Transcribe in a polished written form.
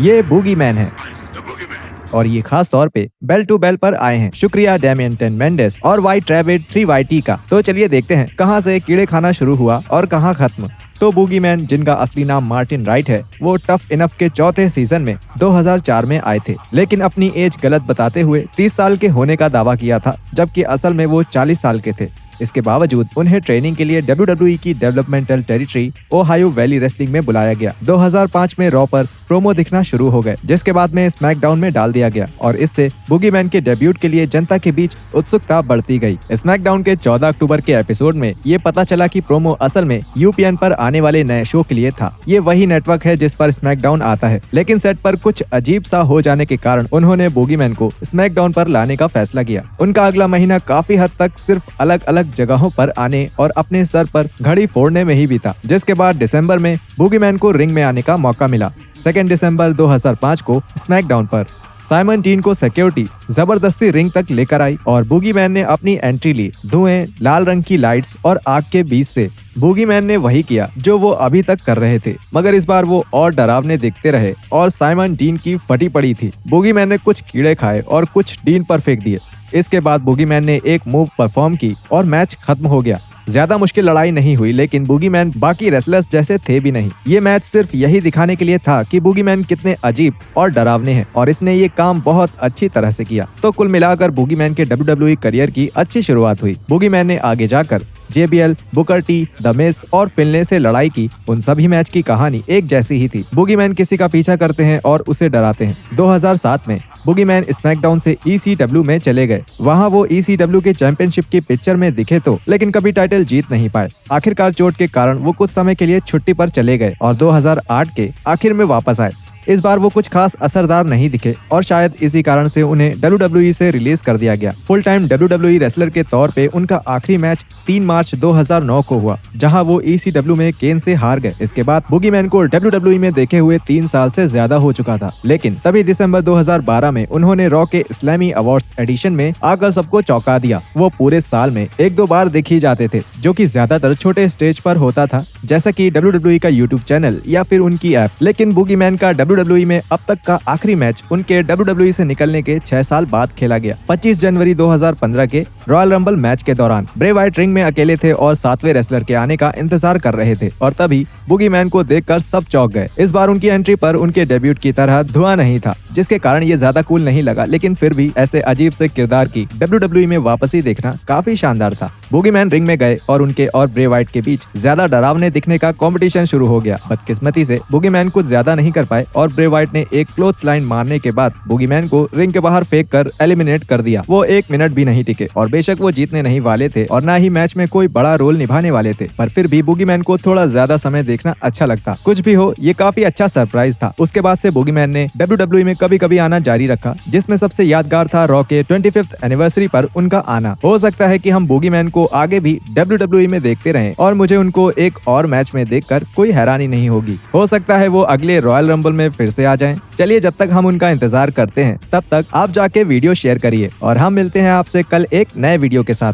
ये boogie man है और ये खास तौर पे बेल टू बेल पर आए हैं। शुक्रिया डेमियन टेन मेंडेस और व्हाइट रैबिट 3YT का। तो चलिए देखते हैं कहां से कीड़े खाना शुरू हुआ और कहां खत्म। तो बूगी मैन, जिनका असली नाम मार्टिन राइट है, वो टफ इनफ के चौथे सीजन में 2004 में आए थे, लेकिन अपनी एज गलत बताते हुए 30 साल के होने का दावा किया था, जबकि असल में वो 40 साल के थे। इसके बावजूद उन्हें ट्रेनिंग के लिए WWE की developmental territory Ohio valley wrestling में बुलाया गया। 2005 में रॉ पर प्रोमो दिखना शुरू हो गए, जिसके बाद में स्मैकडाउन में डाल दिया गया और इससे बूगी मैन के डेब्यूट के लिए जनता के बीच उत्सुकता बढ़ती गई। स्मैकडाउन के 14 अक्टूबर के एपिसोड में ये पता चला कि प्रोमो असल में UPN पर आने वाले नए शो के लिए था। ये वही नेटवर्क है जिस पर स्मैकडाउन आता है, लेकिन सेट पर कुछ अजीब सा हो जाने के कारण उन्होंने बूगी मैन को स्मैकडाउन पर लाने का फैसला किया। उनका अगला महीना काफी हद तक सिर्फ अलग अलग जगहों पर आने और अपने सर पर घड़ी फोड़ने में ही बीता, जिसके बाद दिसंबर में बूगी मैन को रिंग में आने का मौका मिला। 2 दिसंबर 2005 को स्मैकडाउन पर साइमन टीन को सिक्योरिटी जबरदस्ती रिंग तक लेकर आई और बूगी मैन ने अपनी एंट्री ली। धुएं, लाल रंग की लाइट्स और आग के बीच से बूगी मैन ने वही किया जो वो अभी तक कर रहे थे, मगर इस बार वो और डरावने दिखते रहे और साइमन डीन की फटी पड़ी थी। बूगी मैन ने कुछ कीड़े खाए और कुछ डीन पर फेंक दिए। इसके बाद बूगी मैन ने एक मूव परफॉर्म की और मैच खत्म हो गया। ज्यादा मुश्किल लड़ाई नहीं हुई, लेकिन बूगी मैन बाकी रेसलर्स जैसे थे भी नहीं। ये मैच सिर्फ यही दिखाने के लिए था कि बूगी मैन कितने अजीब और डरावने हैं और इसने ये काम बहुत अच्छी तरह से किया। तो कुल मिलाकर बूगी मैन के WWE करियर की अच्छी शुरुआत हुई। बूगी मैन ने आगे जाकर JBL, Booker T, the Miz और फिनले से लड़ाई की। उन सभी मैच की कहानी एक जैसी ही थी। बूगी मैन किसी का पीछा करते हैं और उसे डराते हैं। 2007 में बूगी मैन स्मैकडाउन से ECW में चले गए। वहां वो ECW के चैंपियनशिप की पिक्चर में दिखे तो, लेकिन कभी टाइटल जीत नहीं पाए। आखिरकार चोट के कारण वो कुछ समय के लिए छुट्टी पर चले गए और 2008 के आखिर में वापस आए। इस बार वो कुछ खास असरदार नहीं दिखे और शायद इसी कारण से उन्हें WWE से रिलीज कर दिया गया। फुल टाइम WWE रेसलर के तौर पे उनका आखिरी मैच 3 मार्च 2009 को हुआ, जहां वो ECW में केन से हार गए। इसके बाद बूगी मैन को WWE में देखे हुए 3 साल से ज्यादा हो चुका था, लेकिन तभी दिसंबर 2012 में उन्होंने रॉ के इस्लामी अवार्ड्स एडिशन में आकर सबको चौंका दिया। वो पूरे साल में 1-2 बार देखे जाते थे, जो कि ज्यादातर छोटे स्टेज पर होता था, जैसा कि WWE का YouTube चैनल या फिर उनकी ऐप। लेकिन बूगी मैन का WWE में अब तक का आखिरी मैच उनके WWE से निकलने के 6 साल बाद खेला गया। 25 जनवरी 2015 के रॉयल रंबल मैच के दौरान ब्रे वाइट रिंग में अकेले थे और 7वें रेसलर के आने का इंतजार कर रहे थे और तभी बूगी मैन को देखकर सब चौंक गए। इस बार उनकी एंट्री पर उनके डेब्यूट की तरह धुआं नहीं था, जिसके कारण ये ज्यादा कूल नहीं लगा, लेकिन फिर भी ऐसे अजीब से किरदार की WWE में वापसी देखना काफी शानदार था। बूगी मैन रिंग में गए और उनके और ब्रे वाइट के बीच ज्यादा डरावने दिखने का कंपटीशन शुरू हो गया। बदकिस्मती से बूगी मैन कुछ ज्यादा नहीं कर पाए और ब्रे वाइट ने एक क्लोथ लाइन मारने के बाद बूगी मैन को रिंग के बाहर फेंक कर एलिमिनेट कर दिया। वो 1 मिनट भी नहीं टिके और बेशक वो जीतने नहीं वाले थे और न ही मैच में कोई बड़ा रोल निभाने वाले थे, पर फिर भी बूगी मैन को थोड़ा ज्यादा समय देखना अच्छा लगता। कुछ भी हो, ये काफी अच्छा सरप्राइज था। उसके बाद से बूगी मैन ने WWE में कभी कभी आना जारी रखा, जिसमें सबसे यादगार था रॉ के 25th एनिवर्सरी पर उनका आना। हो सकता है कि हम बूगी मैन को आगे भी WWE में देखते रहें और मुझे उनको एक और मैच में देखकर कोई हैरानी नहीं होगी। हो सकता है वो अगले रॉयल रंबल में फिर से आ जाएं। चलिए, जब तक हम उनका इंतजार करते हैं, तब तक आप जाके वीडियो शेयर करिए और हम मिलते हैं आपसे कल एक नए वीडियो के साथ।